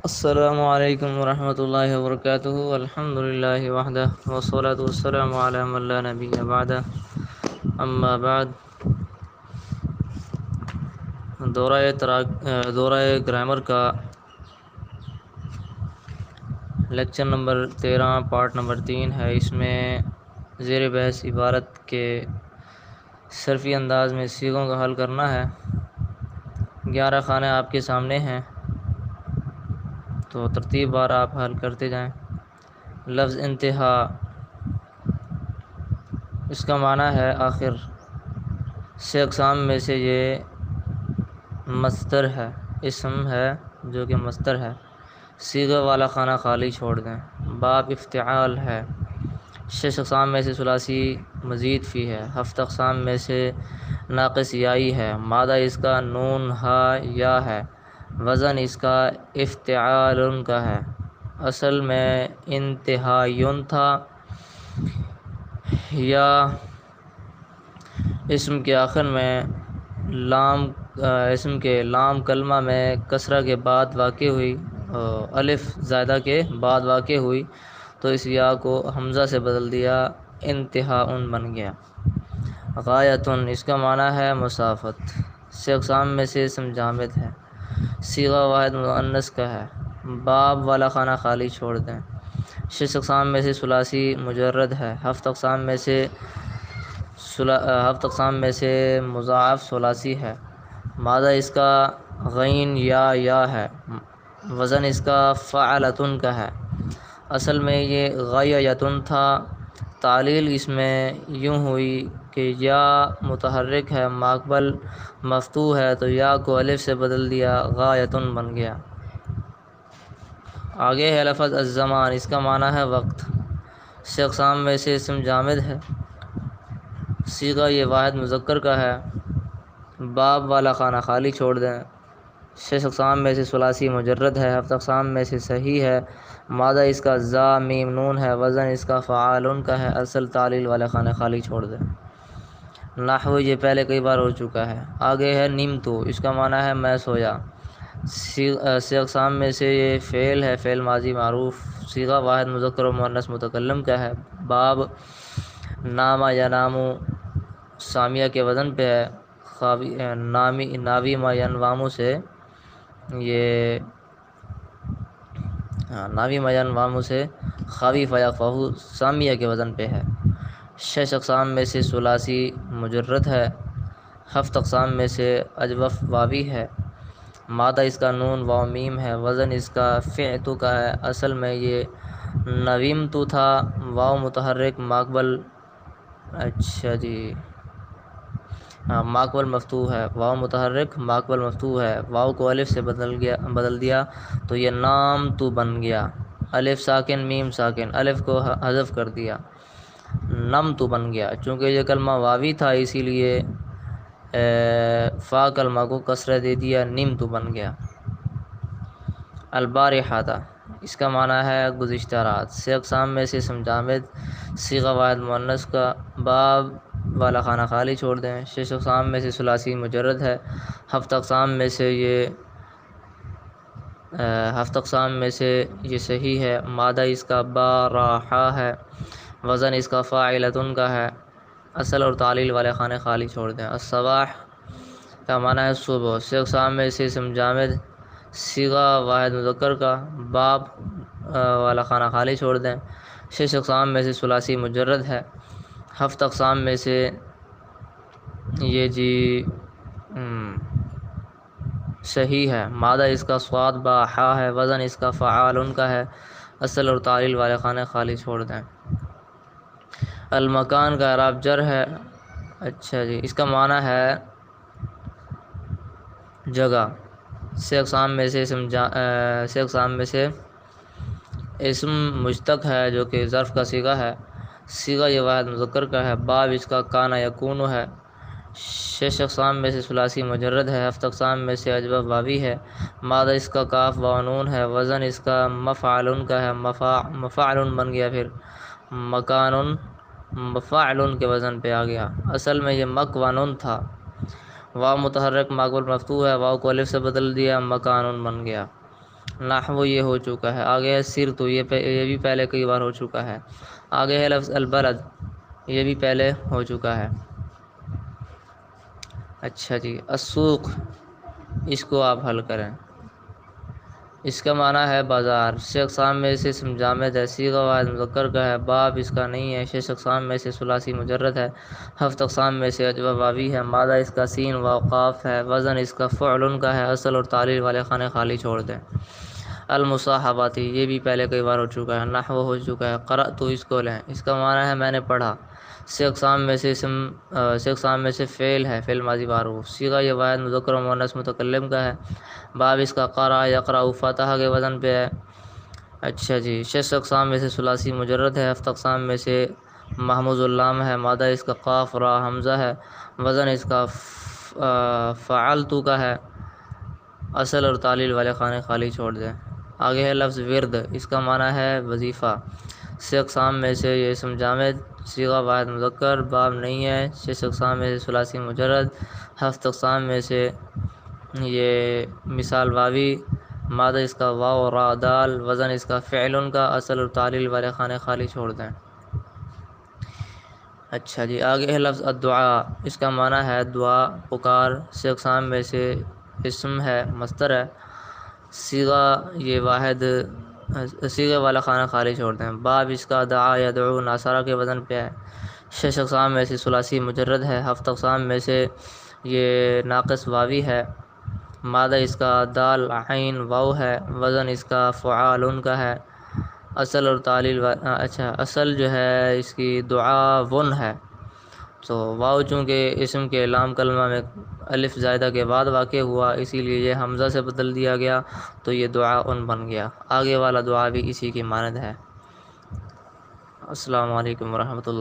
السلام علیکم ورحمۃ اللہ وبرکاتہ الحمد للہ وحدہ والصلاة والسلام علی من لا نبی بعدہ اما بعد دورہ گرامر کا لیکچر نمبر 13 پارٹ نمبر 3 ہے۔ اس میں زیر بحث عبارت کے صرفی انداز میں صیغوں کا حل کرنا ہے۔ 11 خانے آپ کے سامنے ہیں، تو ترتیب بار آپ حل کرتے جائیں۔ لفظ انتہا، اس کا معنی ہے آخر۔ سے اقسام میں سے یہ مصدر ہے، اسم ہے جو کہ مصدر ہے۔ صیغہ والا خانہ خالی چھوڑ دیں۔ باب افتعال ہے۔ 6 اقسام میں سے ثلاثی مزید فی ہے۔ 7 اقسام میں سے ناقص یائی ہے۔ مادہ اس کا نون ہا یا ہے۔ وزن اس کا افتعال کا ہے۔ اصل میں انتہایون تھا۔ یا اسم کے آخر میں اسم کے لام کلمہ میں کسرہ کے بعد واقع ہوئی، الف زائدہ کے بعد واقع ہوئی، تو اس یا کو حمزہ سے بدل دیا، انتہاء بن گیا۔ غایتن، اس کا معنی ہے مسافت۔ 6 اقسام میں سے اسم جامد ہے۔ صیغہ واحد مؤنث کا ہے۔ باب والا خانہ خالی چھوڑ دیں۔ 6 اقسام میں سے ثلاثی مجرد ہے۔ 7 اقسام میں سے مضاعف ثلاثی ہے۔ مادہ اس کا غین یا ہے۔ وزن اس کا فعلتن کا ہے۔ اصل میں یہ غیتن تھا۔ تعلیل اس میں یوں ہوئی کہ یا متحرک ہے، ماقبل مفتوح ہے، تو یا کو الف سے بدل دیا، غایتن بن گیا۔ آگے ہے لفظ الزمان، اس کا معنی ہے وقت۔ 6 اقسام میں سے اسم جامد ہے۔ صیغہ یہ واحد مذکر کا ہے۔ باب والا خانہ خالی چھوڑ دیں۔ 6 اقسام میں سے ثلاثی مجرد ہے۔ 7 اقسام میں سے صحیح ہے۔ مادہ اس کا زا میم نون ہے۔ وزن اس کا فعالن کا ہے۔ اصل تعلیل والے خانہ خالی چھوڑ دیں۔ نحو یہ پہلے کئی بار ہو چکا ہے۔ آگے ہے نیمتو، اس کا معنی ہے میں سویا۔ 6 اقسام میں سے یہ فعل ہے، فعل ماضی معروف۔ صیغہ واحد مذکر و مؤنث متکلم کا ہے۔ باب نامہ ینامو سامیہ کے وزن پہ ہے۔ ناوی ما ینوامو سے یہ ناوی ما ینوامو سے خاوی فیقفہو سامیہ کے وزن پہ ہے۔ 6 اقسام میں سے ثلاثی مجرد ہے۔ 7 اقسام میں سے اجوف واوی ہے۔ مادہ اس کا نون واو میم ہے۔ وزن اس کا فعتو کا ہے۔ اصل میں یہ نویمتو تھا۔ واو متحرک ماقبل ماقبل مفتوح ہے۔ واو متحرک ماقبل مفتوح ہے۔ واو کو الف سے بدل دیا، تو یہ نام تو بن گیا۔ الف ساکن میم ساکن، الف کو حذف کر دیا، نم تو بن گیا۔ چونکہ یہ کلمہ واوی تھا، اسی لیے فا کلمہ کو کسرہ دے دیا، نیم تو بن گیا۔ البارحہ، اس کا معنی ہے گزشتہ رات۔ 6 اقسام میں سے اسم جامد، صیغہ واحد مؤنث کا۔ باب والا خانہ خالی چھوڑ دیں۔ 6 اقسام میں سے ثلاثی مجرد ہے۔ 7 اقسام میں سے یہ صحیح ہے۔ مادہ اس کا باراحہ ہے۔ وزن اس کا فاعلتن کا ہے۔ اصل اور تعلیل والے خانے خالی چھوڑ دیں۔ الصباح کا معنی ہے صبح۔ 6 اقسام میں سے اسم جامد، صیغہ واحد مذکر کا۔ باب والا خانہ خالی چھوڑ دیں۔ 6 اقسام میں سے ثلاثی مجرد ہے۔ 7 اقسام میں سے یہ صحیح ہے۔ مادہ اس کا صاد با حا ہے۔ وزن اس کا فعال کا ہے۔ اصل اور تعلیل والے خانے خالی چھوڑ دیں۔ المکان کا اعراب جر ہے۔ اس کا معنی ہے جگہ۔ 6 اقسام میں سے اسم مشتق ہے، جو کہ ظرف کا صیغہ ہے۔ صیغہ یہ واحد مذکر کا ہے۔ باب اس کا کان یکون ہے۔ 6 اقسام میں سے ثلاثی مجرد ہے۔ 7 اقسام میں سے اجوف واوی ہے۔ مادہ اس کا کاف واو نون ہے۔ وزن اس کا مفعل کا ہے۔ مفعل بن گیا، پھر مکان مفعل کے وزن پہ آ گیا۔ اصل میں یہ مکونن تھا۔ واو متحرک ماقبل مفتوح ہے۔ واو کو الف سے بدل دیا، مکان بن گیا۔ نحو یہ ہو چکا ہے، آگے ہے سرت، یہ بھی پہلے کئی بار ہو چکا ہے، آگے ہے لفظ البلد، یہ بھی پہلے ہو چکا ہے۔ اچھا جی، السوق، اس کو آپ حل کریں۔ اس کا معنی ہے بازار، شش اقسام میں سے اسم جامد ہے، صیغہ واحد مذکر کا ہے، باب اس کا نہیں ہے، شش اقسام میں سے ثلاثی مجرد ہے، ہفت اقسام میں سے اجوبہ واوی ہے، مادہ اس کا سین و قاف ہے، وزن اس کا فعل کا ہے، اصل اور تعلیل والے خانے خالی چھوڑ دیں۔ المصاحباتی، یہ بھی پہلے کئی بار ہو چکا ہے، نحو ہو چکا ہے، قرأت، اس کو لیں، اس کا معنی ہے میں نے پڑھا، سے اقسام میں سے فعل ہے، فعل ماضی معروف، صیغہ یہ واحد مذکر و مؤنث متکلم کا ہے، باب اس کا قرأ یقرأ فاتحہ کے وزن پہ ہے۔ اچھا جی، شش اقسام میں سے ثلاثی مجرد ہے، ہفت اقسام میں سے محموز اللام ہے، مادہ اس کا قاف را حمزہ ہے، وزن اس کا فعلتو کا ہے، اصل اور تعلیل والے خانے خالی چھوڑ دیں۔ آگے ہے لفظ ورد، اس کا معنی ہے وظیفہ، سے اقسام میں سے یہ اسم جامد، صیغہ واحد مذکر، باب نہیں ہے، شش اقسام میں سے ثلاثی مجرد، ہفت اقسام میں سے یہ مثال واوی، مادہ اس کا واو را دال، وزن اس کا فعل کا، اصل اور تعلیل والے خانے خالی چھوڑ دیں۔ اچھا جی، آگے ہے لفظ الدعاء، اس کا معنی ہے دعا، پکار، سے اقسام میں سے اسم ہے، مصدر ہے، صیغہ یہ واحد، صیغے والا خانہ خالی چھوڑ دیں، باب اس کا دعا یدعو ناصرہ کے وزن پہ ہے، شش اقسام میں سے ثلاثی مجرد ہے، ہفت اقسام میں سے یہ ناقص واوی ہے، مادہ اس کا دال عین واو ہے، وزن اس کا فعال کا ہے، اصل اور تعلیل اچھا اصل جو ہے اس کی دعا ون ہے، تو واو چونکہ اسم کے لام کلمہ میں الف زائدہ کے بعد واقع ہوا، اسی لیے یہ حمزہ سے بدل دیا گیا، تو یہ دعا ان بن گیا، آگے والا دعا بھی اسی کی مانند ہے۔ السلام علیکم ورحمۃ اللہ۔